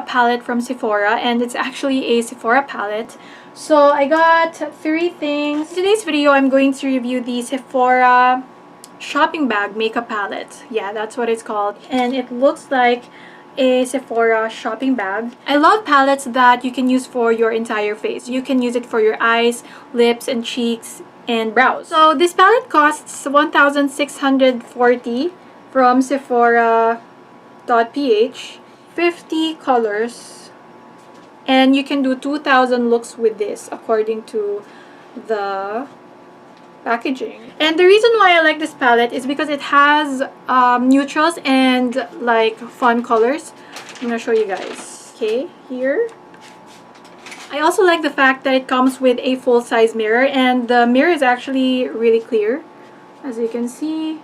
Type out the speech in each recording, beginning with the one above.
palette from Sephora, and it's actually a Sephora palette. So I got 3 things. In today's video, I'm going to review the Sephora shopping bag makeup palette. Yeah, that's what it's called. And it looks like a Sephora shopping bag. I love palettes that you can use for your entire face. You can use it for your eyes, lips, and cheeks, and brows. So this palette costs 1,640 from Sephora.ph. 50 colors. And you can do 2,000 looks with this according to the packaging. And the reason why I like this palette is because it has neutrals and like fun colors. I'm gonna show you guys. Okay, here. I also like the fact that it comes with a full-size mirror, and the mirror is actually really clear, as you can see.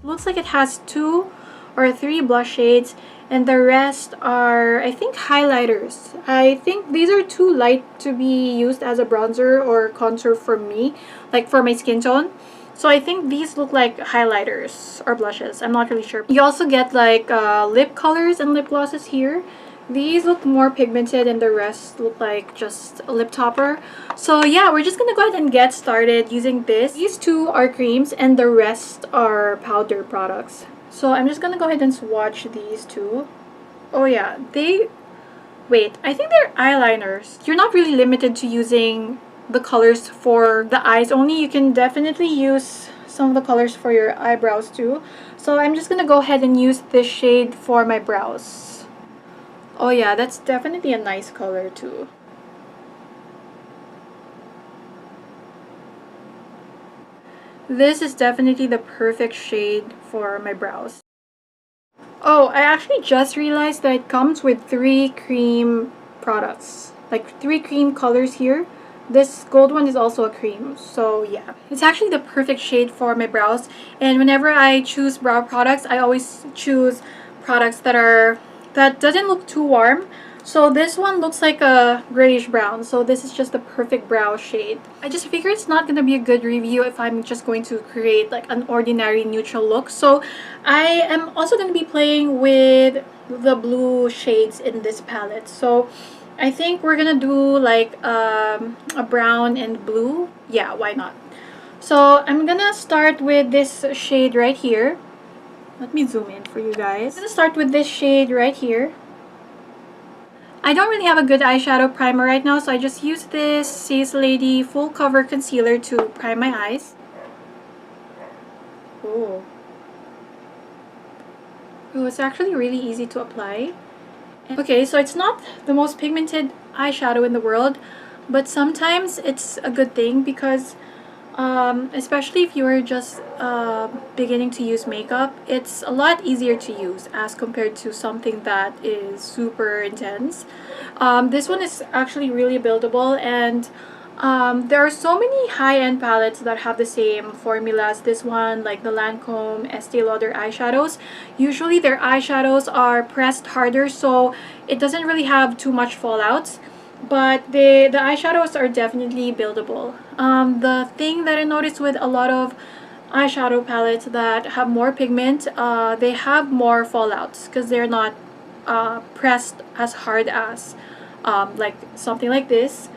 Looks like it has 2 or 3 blush shades, and the rest are, I think, highlighters. I think these are too light to be used as a bronzer or contour for me, like for my skin tone. So I think these look like highlighters or blushes. I'm not really sure. You also get like lip colors and lip glosses here. These look more pigmented and the rest look like just a lip topper. So yeah, we're just gonna go ahead and get started using this. These 2 are creams and the rest are powder products. So I'm just gonna go ahead and swatch these 2. Oh yeah, wait, I think they're eyeliners. You're not really limited to using the colors for the eyes only. You can definitely use some of the colors for your eyebrows too. So I'm just gonna go ahead and use this shade for my brows. Oh yeah, that's definitely a nice color too. This is definitely the perfect shade for my brows. Oh, I actually just realized that it comes with 3 cream products. Like 3 cream colors here. This gold one is also a cream. So yeah, it's actually the perfect shade for my brows. And whenever I choose brow products, I always choose products that doesn't look too warm. So this one looks like a grayish brown, so this is just the perfect brow shade. I just figure it's not going to be a good review if I'm just going to create like an ordinary neutral look. So I am also going to be playing with the blue shades in this palette. So I think we're going to do like a brown and blue. Yeah, why not? So I'm going to start with this shade right here. Let me zoom in for you guys. I'm going to start with this shade right here. I don't really have a good eyeshadow primer right now, so I just use this Says Lady Full Cover Concealer to prime my eyes. Oh, it's actually really easy to apply. Okay, so it's not the most pigmented eyeshadow in the world, but sometimes it's a good thing because especially if you're just beginning to use makeup, it's a lot easier to use as compared to something that is super intense. This one is actually really buildable, and there are so many high-end palettes that have the same formula as this one, like the Lancome, Estee Lauder eyeshadows. Usually their eyeshadows are pressed harder, so it doesn't really have too much fallouts. But the eyeshadows are definitely buildable. The thing that I noticed with a lot of eyeshadow palettes that have more pigment, they have more fallouts because they're not pressed as hard as like something like this.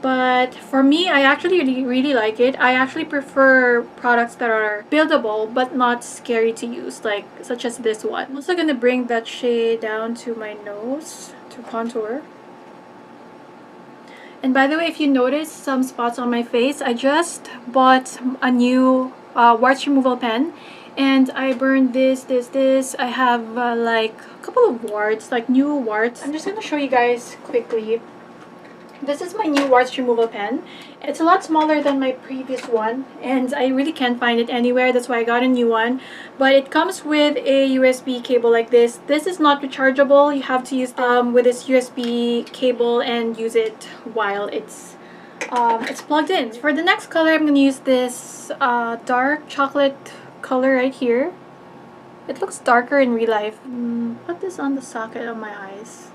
But for me, I actually really like it. I actually prefer products that are buildable but not scary to use, like such as this one. I'm also gonna bring that shade down to my nose to contour. And by the way, if you notice some spots on my face, I just bought a new warts removal pen, and I burned this. I have like a couple of warts, like new warts. I'm just gonna show you guys quickly. This is my new warts removal pen. It's a lot smaller than my previous one, and I really can't find it anywhere. That's why I got a new one. But it comes with a USB cable like this. This is not rechargeable. You have to use with this USB cable and use it while it's plugged in. For the next color, I'm going to use this dark chocolate color right here. It looks darker in real life. Put this on the socket of my eyes.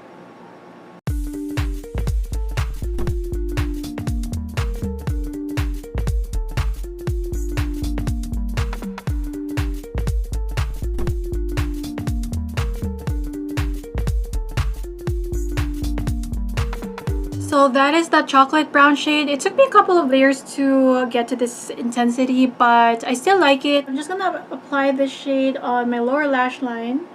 So that is the chocolate brown shade. It took me a couple of layers to get to this intensity, but I still like it. I'm just gonna apply this shade on my lower lash line.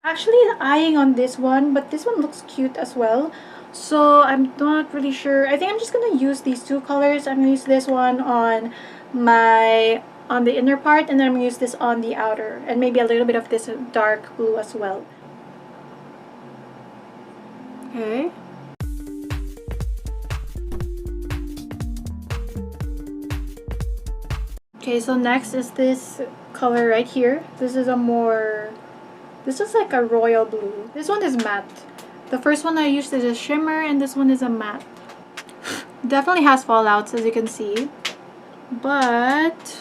Actually eyeing on this one, but this one looks cute as well. So I'm not really sure. I think I'm just gonna use these two colors. I'm gonna use this one on the inner part, and then I'm going to use this on the outer, and maybe a little bit of this dark blue as well. Okay. Okay, so next is this color right here. This is like a royal blue. This one is matte. The first one I used is a shimmer, and this one is a matte. Definitely has fallouts, as you can see, but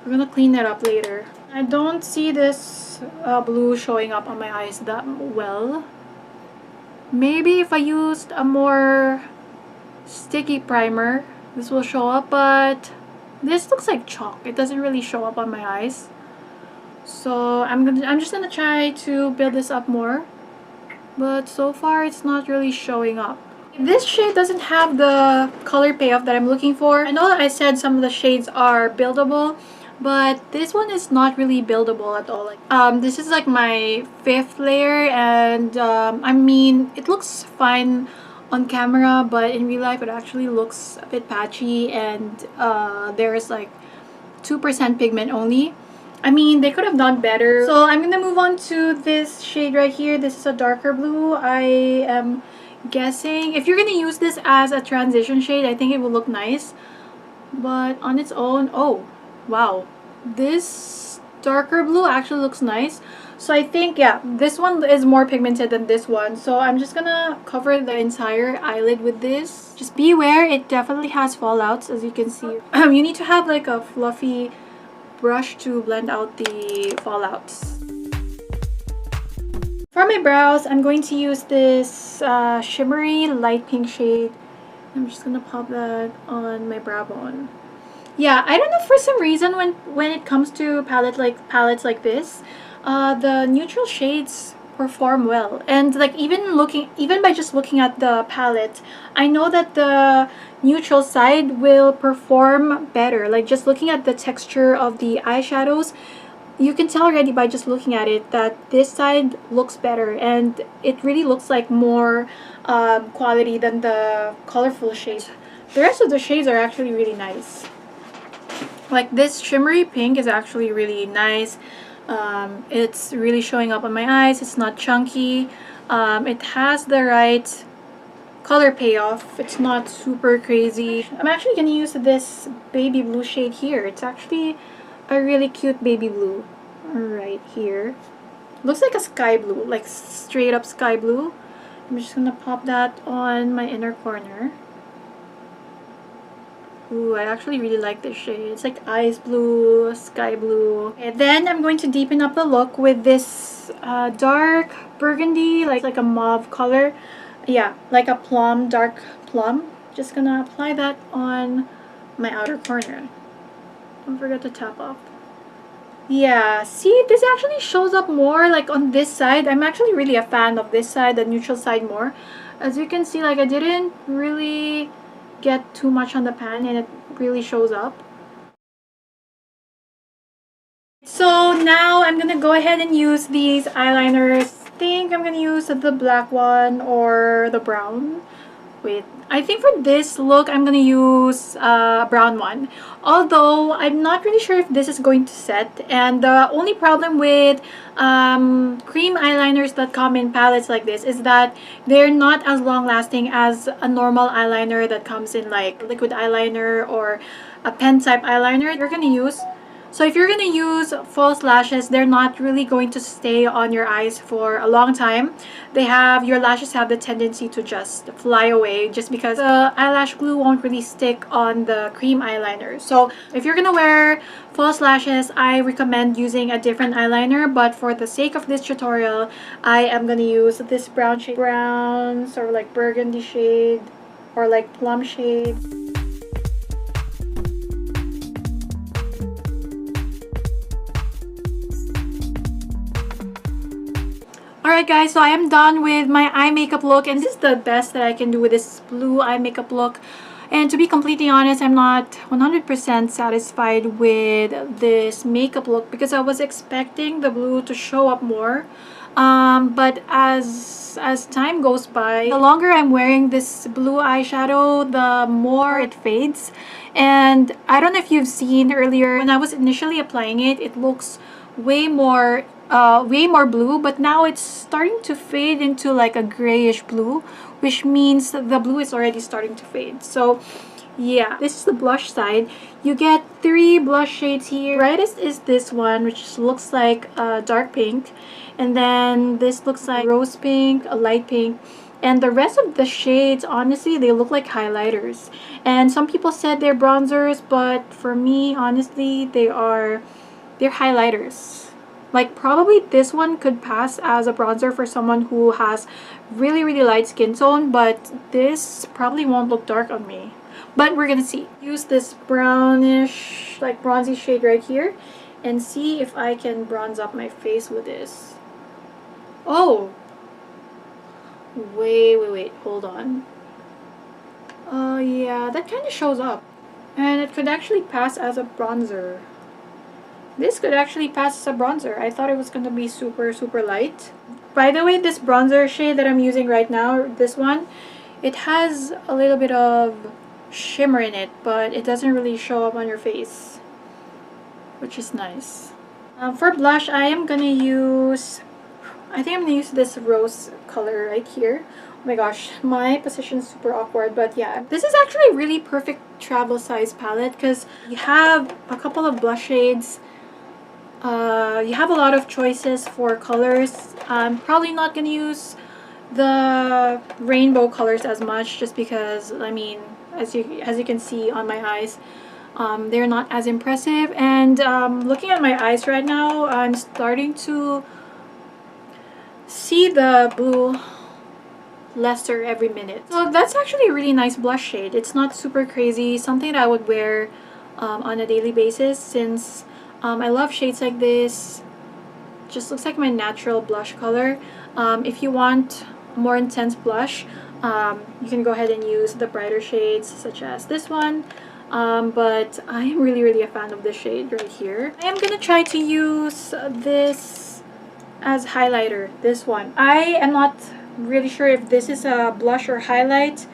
we're gonna clean that up later. I don't see this blue showing up on my eyes that well. Maybe if I used a more sticky primer, this will show up, but this looks like chalk. It doesn't really show up on my eyes. So I'm just gonna try to build this up more. But so far it's not really showing up. This shade doesn't have the color payoff that I'm looking for. I know that I said some of the shades are buildable, but this one is not really buildable at all. This is like my 5th layer, and I mean, it looks fine on camera, but in real life it actually looks a bit patchy, and there's like 2% pigment only. I mean, they could have done better. So I'm gonna move on to this shade right here. This is a darker blue. I am guessing if you're gonna use this as a transition shade, I think it will look nice, but on its own, oh wow, this darker blue actually looks nice. So I think, yeah, this one is more pigmented than this one, so I'm just gonna cover the entire eyelid with this. Just be aware, it definitely has fallouts, as you can see. You need to have like a fluffy brush to blend out the fallouts. For my brows, I'm going to use this shimmery light pink shade. I'm just gonna pop that on my brow bone. Yeah, I don't know, for some reason when it comes to palettes like this, the neutral shades perform well. And like even by just looking at the palette, I know that the neutral side will perform better. Like just looking at the texture of the eyeshadows, you can tell already by just looking at it that this side looks better, and it really looks like more quality than the colorful shades. The rest of the shades are actually really nice. Like this shimmery pink is actually really nice. It's really showing up on my eyes. It's not chunky. It has the right color payoff. It's not super crazy. I'm actually going to use this baby blue shade here. It's actually a really cute baby blue right here. Looks like a sky blue, like straight up sky blue. I'm just gonna pop that on my inner corner. Ooh, I actually really like this shade. It's like ice blue, sky blue. And then I'm going to deepen up the look with this dark burgundy, like a mauve color. Yeah, like a plum, dark plum. Just gonna apply that on my outer corner. Don't forget to tap off. Yeah, see, this actually shows up more like on this side. I'm actually really a fan of this side, the neutral side more. As you can see, like I didn't really get too much on the pan, and it really shows up. So now I'm gonna go ahead and use these eyeliners. I think I'm gonna use the black one or the brown. Wait, I think for this look, I'm gonna use a brown one. Although, I'm not really sure if this is going to set. And the only problem with cream eyeliners that come in palettes like this is that they're not as long lasting as a normal eyeliner that comes in like liquid eyeliner or a pen type eyeliner you're gonna use. So if you're gonna use false lashes, they're not really going to stay on your eyes for a long time. Your lashes have the tendency to just fly away just because the eyelash glue won't really stick on the cream eyeliner. So if you're gonna wear false lashes, I recommend using a different eyeliner, but for the sake of this tutorial, I am gonna use this brown shade. Brown, sort of like burgundy shade or like plum shade. Alright guys, so I am done with my eye makeup look, and this is the best that I can do with this blue eye makeup look. And to be completely honest, I'm not 100% satisfied with this makeup look because I was expecting the blue to show up more. But as time goes by, the longer I'm wearing this blue eyeshadow, the more it fades. And I don't know if you've seen earlier, when I was initially applying it, it looks way more blue, but now it's starting to fade into like a grayish blue, which means the blue is already starting to fade. So yeah, this is the blush side. You get 3 blush shades here. Brightest is this one, which looks like dark pink, and then this looks like rose pink, a light pink, and the rest of the shades, honestly, they look like highlighters. And some people said they're bronzers, but for me, honestly, they're highlighters. Like, probably this one could pass as a bronzer for someone who has really, really light skin tone, but this probably won't look dark on me. But we're gonna see. Use this brownish, like bronzy shade right here, and see if I can bronze up my face with this. Oh! Wait, hold on. Oh yeah, that kind of shows up. And it could actually pass as a bronzer. This could actually pass as a bronzer. I thought it was going to be super, super light. By the way, this bronzer shade that I'm using right now, this one, it has a little bit of shimmer in it, but it doesn't really show up on your face, which is nice. For blush, I think I'm going to use this rose color right here. Oh my gosh, my position is super awkward, but yeah. This is actually a really perfect travel size palette because you have a couple of blush shades. You have a lot of choices for colors. I'm probably not going to use the rainbow colors as much just because, I mean, as you can see on my eyes, they're not as impressive. And looking at my eyes right now, I'm starting to see the blue lesser every minute. So that's actually a really nice blush shade. It's not super crazy, something that I would wear on a daily basis since I love shades like this. Just looks like my natural blush color. If you want a more intense blush, you can go ahead and use the brighter shades such as this one. But I am really, really a fan of this shade right here. I am gonna try to use this as highlighter, this one. I am not really sure if this is a blush or highlight,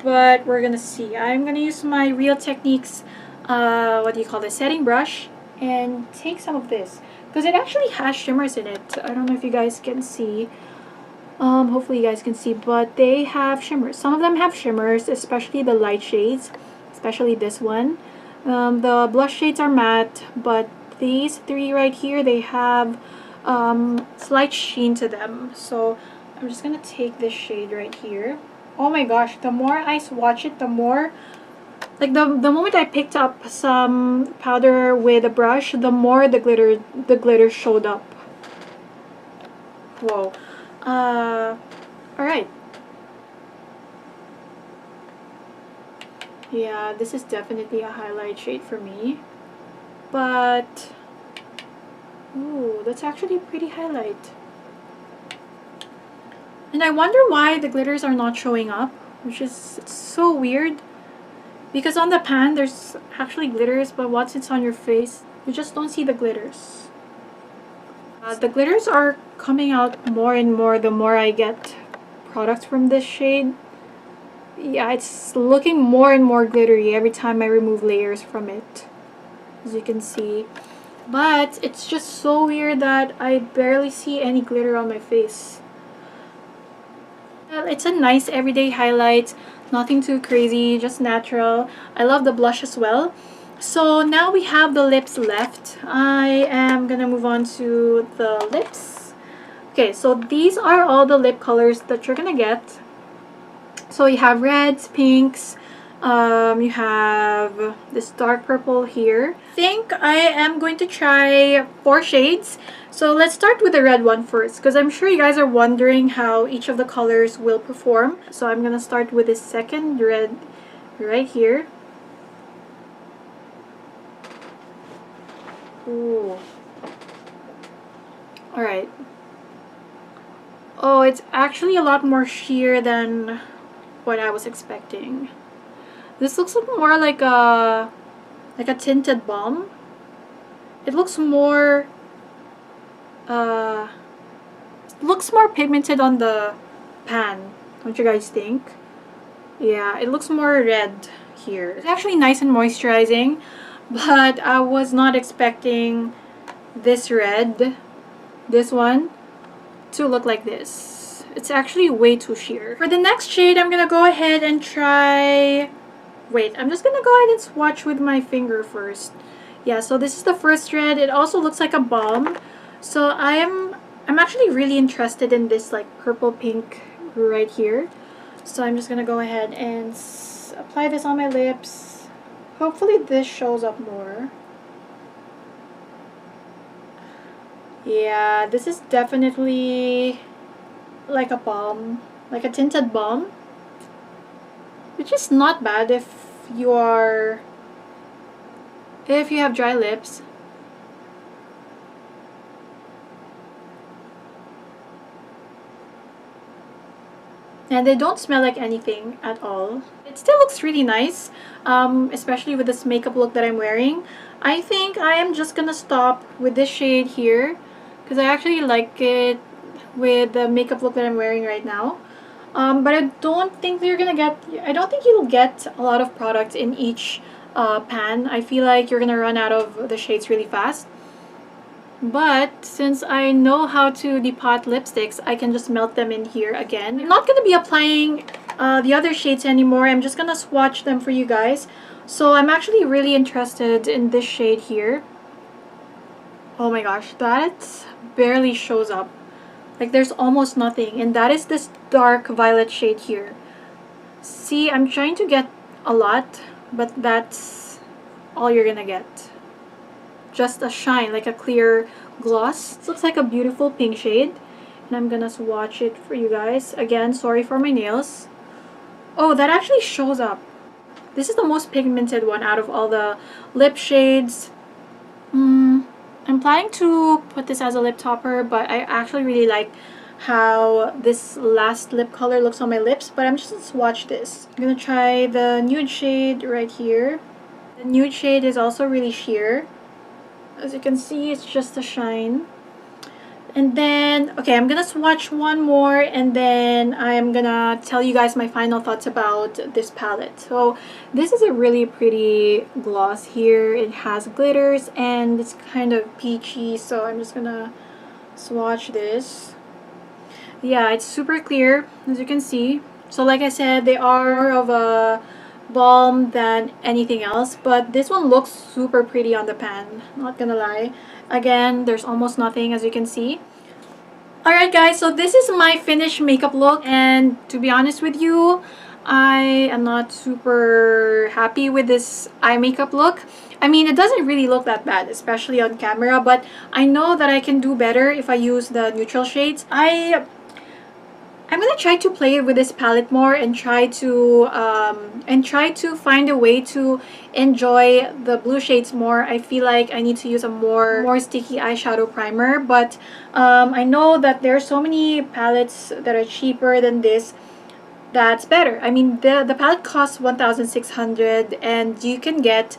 but we're gonna see. I'm gonna use my Real Techniques setting brush and take some of this because it actually has shimmers in it. I don't know if you guys can see. Hopefully you guys can see, but they have shimmers. Some of them have shimmers, especially the light shades, especially this one. The blush shades are matte, but these 3 right here, they have slight sheen to them. So I'm just gonna take this shade right here. Oh my gosh, the more I swatch it, the more, like the moment I picked up some powder with a brush, the more the glitter showed up. Whoa. Alright. Yeah, this is definitely a highlight shade for me. But ooh, that's actually a pretty highlight. And I wonder why the glitters are not showing up, which is so weird. Because on the pan, there's actually glitters, but once it's on your face, you just don't see the glitters. The glitters are coming out more and more the more I get products from this shade. yeah, it's looking more and more glittery every time I remove layers from it, as you can see. But it's just so weird that I barely see any glitter on my face. Well, it's a nice everyday highlight, nothing too crazy, just natural. I love the blush as well. So now we have the lips left. I am gonna move on to the lips. Okay, so these are all the lip colors that you're gonna get. So you have reds, pinks, you have this dark purple here. I think I am going to try 4 shades. So let's start with the red one first, because I'm sure you guys are wondering how each of the colors will perform. So I'm gonna start with this second red right here. Ooh. Alright. Oh, it's actually a lot more sheer than what I was expecting. This looks more like a tinted balm. It looks more pigmented on the pan. Don't you guys think? Yeah, it looks more red here. It's actually nice and moisturizing, but I was not expecting this red, this one, to look like this. It's actually way too sheer. For the next shade, I'm gonna go ahead and try... Wait, I'm just gonna go ahead and swatch with my finger first. Yeah, so this is the first red. It also looks like a balm. So I'm actually really interested in this like purple pink right here. So I'm just gonna go ahead and apply this on my lips. Hopefully this shows up more. Yeah, this is definitely like a balm, like a tinted balm, which is not bad if you have dry lips. And they don't smell like anything at all. It still looks really nice, especially with this makeup look that I'm wearing. I think I am just gonna stop with this shade here because I actually like it with the makeup look that I'm wearing right now. But I don't think you'll get a lot of products in each pan. I feel like you're gonna run out of the shades really fast. But since I know how to depot lipsticks, I can just melt them in here again. I'm not going to be applying the other shades anymore. I'm just going to swatch them for you guys. So I'm actually really interested in this shade here. Oh my gosh, that barely shows up. Like there's almost nothing. And that is this dark violet shade here. See, I'm trying to get a lot, but that's all you're going to get. Just a shine, like a clear gloss. This looks like a beautiful pink shade, and I'm gonna swatch it for you guys. Again, sorry for my nails. Oh, that actually shows up. This is the most pigmented one out of all the lip shades. I'm planning to put this as a lip topper, but I actually really like how this last lip color looks on my lips, but I'm just gonna swatch this. I'm gonna try the nude shade right here. The nude shade is also really sheer. As you can see, it's just a shine. And then, okay, I'm gonna swatch one more and then I'm gonna tell you guys my final thoughts about this palette. So this is a really pretty gloss here. It has glitters and it's kind of peachy, so I'm just gonna swatch this. Yeah, it's super clear, as you can see. So like I said, they are more of a balm than anything else, but this one looks super pretty on the pan, not gonna lie. Again, there's almost nothing, as you can see. Alright guys, so this is my finished makeup look, and to be honest with you, I am not super happy with this eye makeup look. I mean, it doesn't really look that bad, especially on camera, but I know that I can do better if I use the neutral shades. I'm gonna try to play with this palette more and try to find a way to enjoy the blue shades more. I feel like I need to use a more sticky eyeshadow primer, but I know that there are so many palettes that are cheaper than this that's better. I mean, the palette costs 1,600 and you can get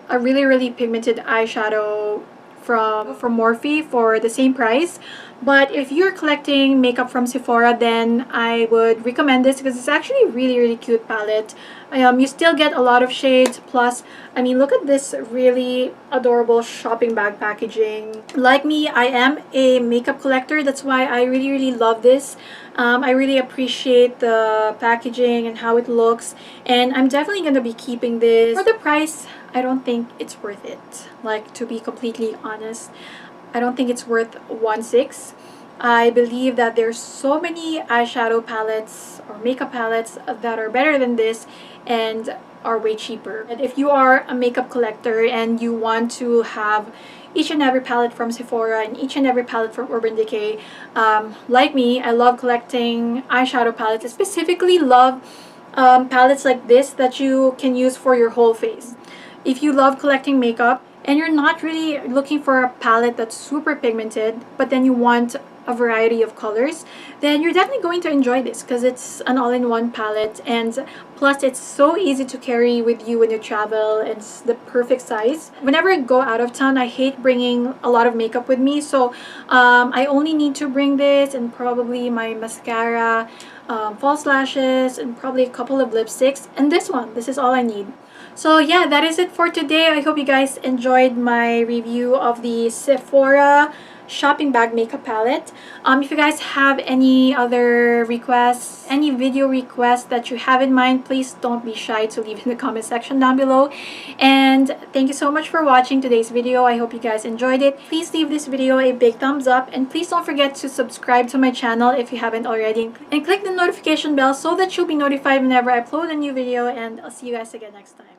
a really pigmented eyeshadow from Morphe for the same price. But if you're collecting makeup from Sephora, then I would recommend this because it's actually a really cute palette. You still get a lot of shades, plus I mean, look at this really adorable shopping bag packaging. Like me, I am a makeup collector. That's why I really love this. I really appreciate the packaging and how it looks, and I'm definitely gonna be keeping this. For the price, I don't think it's worth it. Like, to be completely honest, I don't think it's worth 1.6. I believe that there's so many eyeshadow palettes or makeup palettes that are better than this and are way cheaper. And if you are a makeup collector and you want to have each and every palette from Sephora and each and every palette from Urban Decay, like me, I love collecting eyeshadow palettes. I specifically love palettes like this that you can use for your whole face. If you love collecting makeup and you're not really looking for a palette that's super pigmented, but then you want a variety of colors, then you're definitely going to enjoy this because it's an all-in-one palette, and plus it's so easy to carry with you when you travel. It's the perfect size. Whenever I go out of town, I hate bringing a lot of makeup with me, so I only need to bring this and probably my mascara, false lashes, and probably a couple of lipsticks, and this is all I need. So yeah, that is it for today. I hope you guys enjoyed my review of the Sephora shopping bag makeup palette. If you guys have any other requests, any video requests that you have in mind, please don't be shy to leave in the comment section down below. And thank you so much for watching today's video. I hope you guys enjoyed it. Please leave this video a big thumbs up, and please don't forget to subscribe to my channel if you haven't already, and click the notification bell so that you'll be notified whenever I upload a new video. And I'll see you guys again next time.